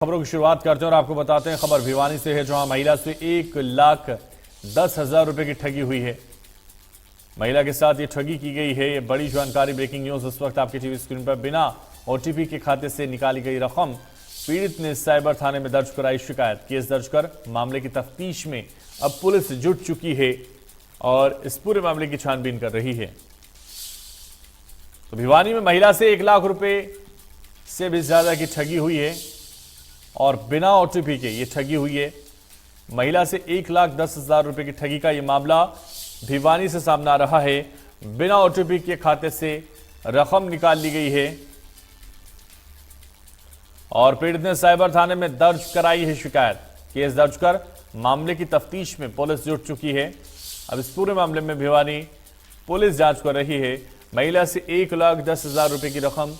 खबरों की शुरुआत करते हैं और आपको बताते हैं खबर भिवानी से है, जहां महिला से 1,10,000 रुपए की ठगी हुई है। महिला के साथ ये ठगी की गई है। ये बड़ी जानकारी, ब्रेकिंग न्यूज इस वक्त आपकी टीवी स्क्रीन पर। बिना ओटीपी के खाते से निकाली गई रकम, पीड़ित ने साइबर थाने में दर्ज कराई शिकायत। केस दर्ज कर मामले की तफ्तीश में अब पुलिस जुट चुकी है और इस पूरे मामले की छानबीन कर रही है। तो भिवानी में महिला से 1 लाख रुपए से भी ज्यादा की ठगी हुई है और बिना ओटीपी के ये ठगी हुई है। महिला से 1,10,000 रुपए की ठगी का ये मामला भिवानी से सामने आ रहा है। बिना ओटीपी के खाते से रकम निकाल ली गई है और पीड़ित ने साइबर थाने में दर्ज कराई है शिकायत। केस दर्ज कर मामले की तफ्तीश में पुलिस जुट चुकी है। अब इस पूरे मामले में भिवानी पुलिस जांच कर रही है। महिला से 1,10,000 रुपए की रकम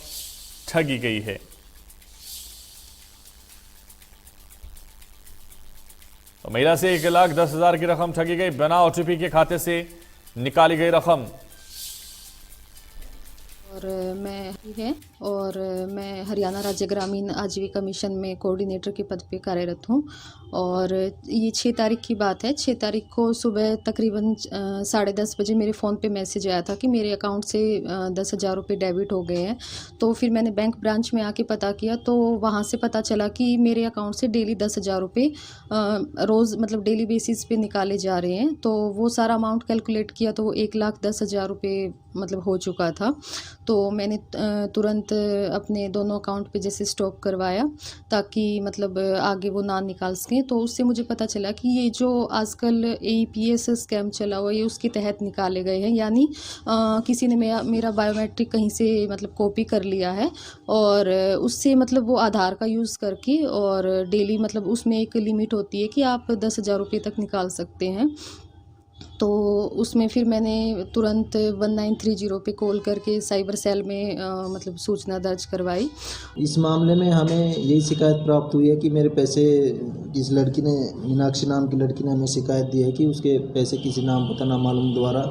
ठगी गई है। तो महिला से 1,10,000 की रकम ठगी गई। बिना ओटीपी के खाते से निकाली गई रकम। मैं हरियाणा राज्य ग्रामीण आजीविका मिशन में कोऑर्डिनेटर के पद पे कार्यरत हूँ। और ये 6 तारीख की बात है। 6 तारीख को सुबह तकरीबन 10:30 बजे मेरे फ़ोन पे मैसेज आया था कि मेरे अकाउंट से 10,000 रुपये डेबिट हो गए हैं। तो फिर मैंने बैंक ब्रांच में आके पता किया, तो वहाँ से पता चला कि मेरे अकाउंट से डेली 10,000 रुपये रोज़ मतलब डेली बेसिस पे निकाले जा रहे हैं। तो वो सारा अमाउंट कैलकुलेट किया तो वो 1,10,000 रुपये मतलब हो चुका था। तो मैंने तुरंत अपने दोनों अकाउंट पे जैसे स्टॉप करवाया ताकि मतलब आगे वो ना निकाल सकें। तो उससे मुझे पता चला कि ये जो आजकल AEPS स्कैम चला हुआ है, ये उसके तहत निकाले गए हैं। यानी किसी ने मेरा बायोमेट्रिक कहीं से मतलब कॉपी कर लिया है और उससे मतलब वो आधार का यूज़ करके और डेली मतलब उसमें एक लिमिट होती है कि आप 10,000 रुपये तक निकाल सकते हैं। तो उसमें फिर मैंने तुरंत 1930 पे कॉल करके साइबर सेल में मतलब सूचना दर्ज करवाई। इस मामले में हमें यही शिकायत प्राप्त हुई है कि मेरे पैसे इस लड़की ने, मीनाक्षी नाम की लड़की ने हमें शिकायत दी है कि उसके पैसे किसी नाम पता ना मालूम द्वारा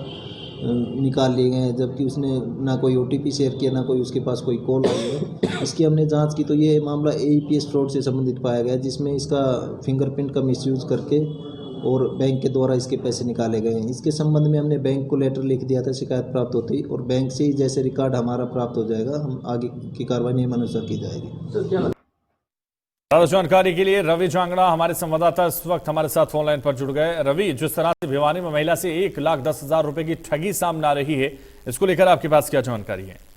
निकाल लिए गए हैं, जबकि उसने ना कोई OTP शेयर किया, ना कोई उसके पास कोई कॉल आई है। इसकी हमने जांच की तो ये मामला AEPS फ्रॉड से संबंधित पाया गया, जिसमें इसका फिंगरप्रिंट का मिसयूज़ करके और बैंक के द्वारा इसके पैसे निकाले गए हैं। इसके संबंध में हमने बैंक को लेटर लिख दिया था शिकायत प्राप्त होते ही, और बैंक से ही जैसे रिकॉर्ड हमारा प्राप्त हो जाएगा, हम आगे की कार्रवाई नियमानुसार की जाएगी। ज्यादा जानकारी के लिए रवि जांगड़ा हमारे संवाददाता इस वक्त हमारे साथ फोन लाइन पर जुड़ गए। रवि, जिस तरह से भिवानी में महिला से 1,10,000 रुपए की ठगी सामने आ रही है, इसको लेकर आपके पास क्या जानकारी है?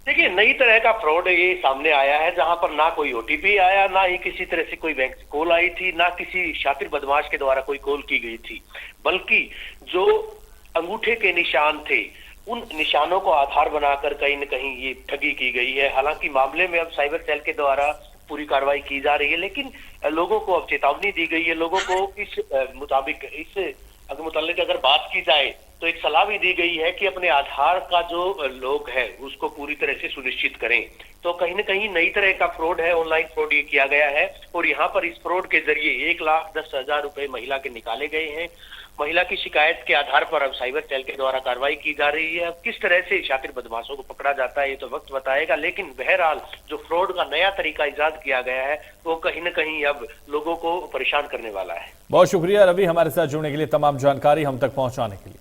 देखिए, नई तरह का फ्रॉड ये सामने आया है, जहां पर ना कोई OTP आया, ना ही किसी तरह से कोई बैंक से कॉल आई थी, ना किसी शातिर बदमाश के द्वारा कोई कॉल की गई थी, बल्कि जो अंगूठे के निशान थे उन निशानों को आधार बनाकर कहीं न कहीं ये ठगी की गई है। हालांकि मामले में अब साइबर सेल के द्वारा पूरी कार्रवाई की जा रही है, लेकिन लोगों को अब चेतावनी दी गई है। लोगों को इस मुताबिक अगर बात की जाए तो एक सलाह भी दी गई है कि अपने आधार का जो लोग है उसको पूरी तरह से सुनिश्चित करें। तो कहीं न कहीं नई तरह का फ्रॉड है, ऑनलाइन फ्रॉड ये किया गया है और यहाँ पर इस फ्रॉड के जरिए 1,10,000 रुपए महिला के निकाले गए हैं। महिला की शिकायत के आधार पर अब साइबर सेल के द्वारा कार्रवाई की जा रही है। अब किस तरह से शातिर बदमाशों को पकड़ा जाता है ये तो वक्त बताएगा, लेकिन बहरहाल जो फ्रॉड का नया तरीका इजाद किया गया है वो कहीं न कहीं अब लोगों को परेशान करने वाला है। बहुत शुक्रिया रवि, हमारे साथ जुड़ने के लिए, तमाम जानकारी हम तक पहुंचाने के लिए।